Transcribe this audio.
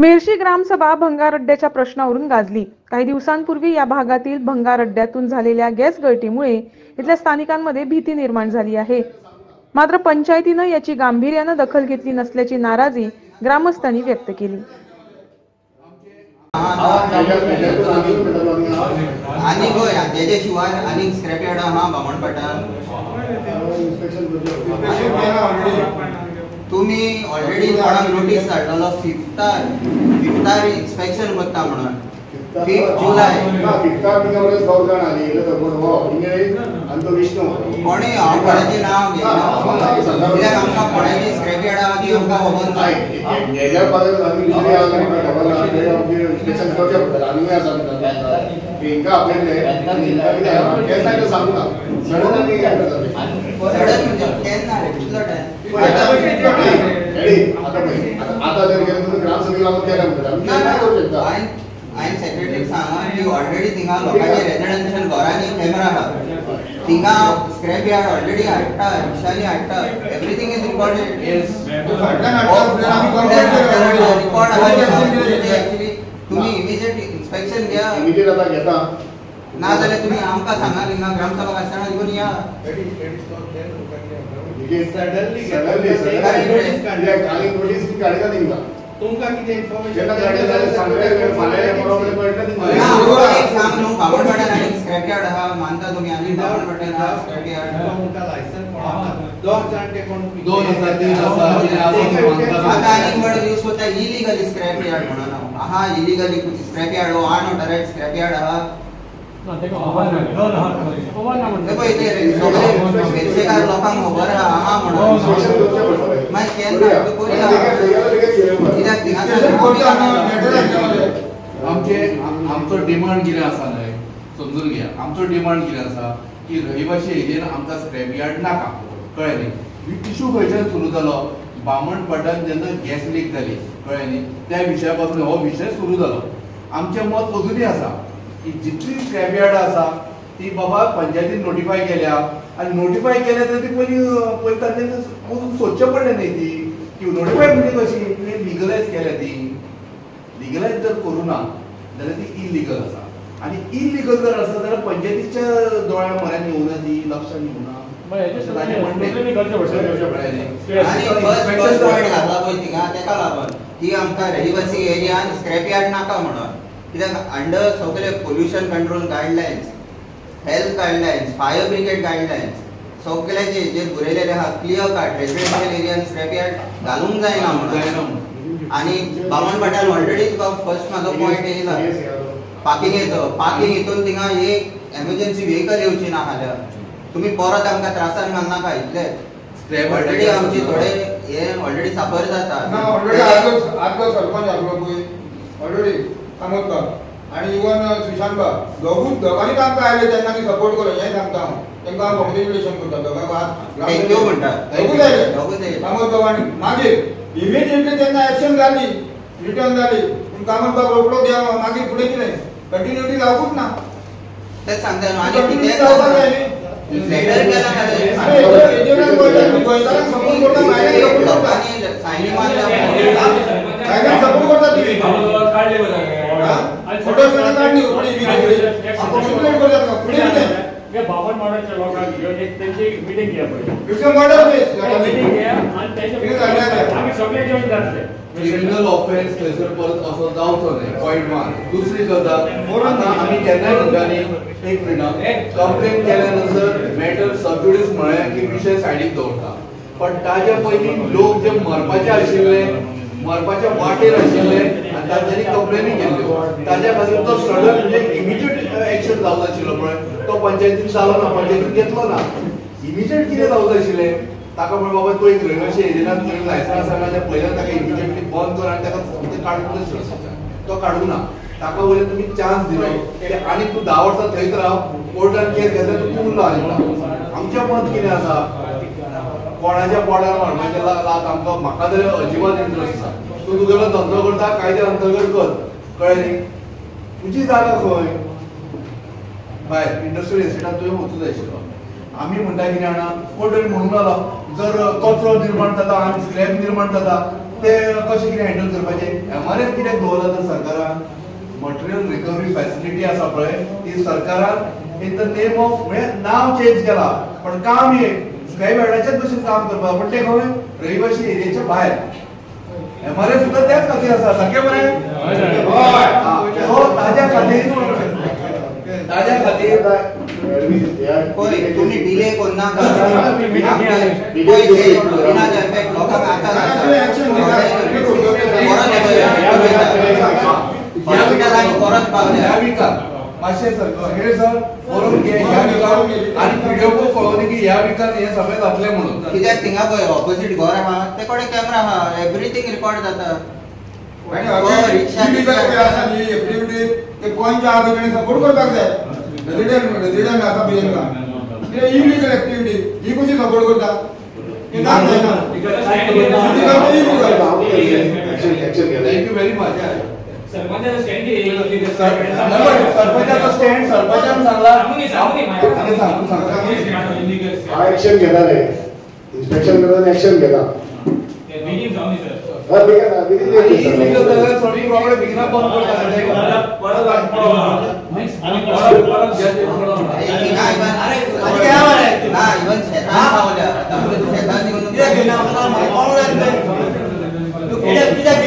मेर्शी ग्रामसभा भंगार अड्ड्याच्या प्रश्नावरून गाजली। काही दिवसांपूर्वी या भागातील भंगार अड्ड्यातून झालेल्या गॅस गळतीमुळे इथल्या स्थानिकांमध्ये भीती निर्माण झाली आहे। मात्र पंचायतीने याची गांभीर्याने दखल घेतली नसल्याची नाराजी ग्रामस्थांनी व्यक्त केली। तुम्ही ऑलरेडी नोटीस धाडलो फिफ्तार इन्स्पेक्शन करता म्हणून 5 जुलै कोणी कोणाचे नाव घेतला आमकां कोणाची स्क्रॅप यार्डा आदी आमकां खबर ना हेच्या बद्दल आमी दुसरी इन्स्पेक्शन करचे पडटलें आमी आसा तेंका आपले केन्ना सांगू ना सडन आमी म्हणजे केन्ना कितलो टाइम आता जर गेले तुम्ही ग्रामसभेला लागून केला म्हणतात आयन सेक्रेटरीक सांगा की ऑलरेडी थिंगा लोकांचे रेजिडेंशियल घरांनी कॅमेरा आहा थिंगा स्क्रॅप यार्ड ऑलरेडी हाडटा रिक्षांनी हाडटा एवरीथिंग इज रिकॉर्डेड रिकॉर्ड आहा एक्चुअली तुम्ही इमिजिएट इन्स्पेक्शन घ्या इमिजिएट आता घेता ना जाल्यार तुम्ही आमकां सांगा थिंगा ग्रामसभा आसतना घेऊन या सडनली नोटीस काढता थिंगा तुमका किती इन्फॉर्मेशन सांग न्हू बाबणपाड्यान आनी स्क्रॅप यार्ड आहा मानता तुमी आनी बाबणपाड्यान आहा स्क्रॅप यार्ड तुमका लायसन्स दोन जाणटे कोण 2003 आसा आता आनी वर्ड यूज करता इलीगल स्क्रॅप यार्ड म्हणून आहा इलीगल स्क्रॅप यार्ड हो अनऑथराइज्ड स्क्रॅप यार्ड आहा देखो इथे वेलसेकार लोकांक खबर आहा म्हणून मागीर केन्ना कोणी आमचो डिमांड कितें आसा न्हय समजून घ्या आमचो डिमांड कितें आसा की रहिवासी एरियेन आमकां स्क्रॅप यार्ड नाका कळ्ळें न्ही इशू खंयच्यान सुरू जालो बामणपाड्यान जेन्ना गॅस लीक जाली कळ्ळें न्ही त्या विशया पासून हो विशय सुरू जालो आमचें मत अजुनूय आसा की जितली स्क्रॅप यार्ड आसा ती बाबा पंचायतीन नोटिफाय केल्या आनी नोटिफाय केल्या तर ती पयलीं तांणी सोदचें पडलें न्ही ती की नोटिफाय म्हणजे कशी लिगलायज केल्या ती लिगलायज जर करूं ना जाल्यार ती इलिगल आसा आनी इलिगल जर आसा जाल्यार पंचायतीच्या दोळ्या म्हऱ्यान येवना ती लक्षात येवना ती आमकां रहिवासी एरियान स्क्रॅप यार्ड नाका म्हणून कित्याक अंडर सगळे pollution control guidelines health guidelines fire brigade guidelines सगळ्याचे जे बरयलेले आहा क्लियर कट रेजिडेंशियल एरियान स्क्रॅप यार्ड घालूंक जायना म्हणून आनी बामणपाड्यान ऑलरेडी तुका फर्स्ट म्हाजो पॉयंट येयला पार्किंगेचो पार्किंग हितून थिंगा एक एमर्जन्सी व्हेकल येवची ना जाल्यार तुमी परत आमकां त्रासान घालनाका इतलेच स्क्रॅप ऑलरेडी आमची थोडे हे ऑलरेडी सफर जाता ऑलरेडी आदलो सरपंच आसलो पळय ऑलरेडी सांगता आणि इवन सुशांत दोगांनी आमकां आयले तेन्ना आमी सपोर्ट करूं हें सांगता हांव तांकां हांव कॉंग्रेच्युलेशन करता दोगांक थँक्यू म्हणटा सांगत दोगांनी मागीर इमिडिएटली तेन्ना एक्शन जाली रिटर्न जाली पूण कामत बाब रोखडो देवा मागीर फुडें कितें कंटिन्युटी जावूच ना तेच सांगता आनी कितें लेटर केला सपोर्ट करता लोकांनी सायनी मारल्या सपोर्ट करता तुम्ही फोटो काढली या बाबन मॉडलच्या लोकांनी एक त्यांची मीटिंग घ्या पहिले मीटिंग घ्या आणि त्याच्या आम्ही सगळे जॉईन करते क्रिमिनल ऑफेन्स थंयसर परत असो जावचो न्हय पॉयंट 1 दुसरी गजाल आता आमी केन्नाय म्हणटानी एक मिनट कंप्लेन केल्या नंतर मॅटर सबजुडिस म्हळ्यार की विशय सायडीक दवरता पण ताच्या पयलीं लोक जे मरपाचे आशिल्ले मरपाच्या वाटेर आशिल्ले आनी तांच्यांनी कंप्लेनी केल्ल्यो ताच्या खातीर तो सडन म्हणजे इमिजिएट एक्शन जावंक आशिल्लो पळय तो पंचायतीन जालो ना पंचायतीन घेतलो ना इमिजिएट कितें जावंक आशिल्लें ताका म्हण बाबा तो एक रहिवासी एरियेंत तुवें लायसन्स आसा जाल्यार पयल्यान ताका इमिजिएटली बंद कर आनी ताका काडूंक नाशिल्लो तो काडूं ना ताका वयल्यान तुमी चान्स दिलो आनी तूं 10 वर्सां थंयच राव कोर्टान केस घेतल्यार तूं कुल्लो आशिल्लो आमचें मत कितें आसा कोणाच्या पोटार मारपाचें लाग आमकां म्हाका तरी अजिबात इंट्रस्ट आसा तूं तुगेलो धंदो करता कायद्या अंतर्गत कर कळ्ळें न्ही तुजी जागा खंय भायर इंडस्ट्रियल एस्टेटान तुवें वचूं जाय आशिल्लो आमी म्हणटा कितें जाणा कोण तरी म्हणून आलो जर कचरो निर्माण जाता आनी स्क्रॅप निर्माण जाता ते कशें कितें हँडल करपाचें MRF कित्याक दवरला तर सरकारान मटेरियल रिकवरी फॅसिलिटी आसा पळय ती सरकारान इन द नेम ऑफ म्हणजे नाव चेंज केला पण काम एक स्काय बँडाच्याच भशेन काम करपा पण ते खंय रहिवासी एरियाच्या भायर MRF सुद्दां त्याच खातीर आसा सारकें मरे सो ताज्या खातीर पळय तुम्ही डिले करनाका लोकांक आतां हॉस्पिटलांनी परत पावल्या मातशें सर हे सर बरोवन घे ह्या विकान आनी व्हिडिओ पळोवनी की ह्या विकान हे सगळें जातलें म्हणून कित्याक थिंगा पळय ऑपोजीट घर आहा ते कडेन कॅमेरा आहा एवरीथींग रिकॉर्ड जाता आणि रिक्षा आसा न्ही एक्टिविटी ते पंच आहा तेणी सपोर्ट करपाक जाय रेजिडेंट आसा बिल्डिंगां ते इलिगल एक्टिविटी ही कशी सपोर्ट करता ते नाक जायना थँक्यू व्हेरी मच सरपंचाचा स्टँड सरपंचान सांगला हा ऍक्शन घेणार आहे इन्स्पेक्शन करताना ऍक्शन घेणार परत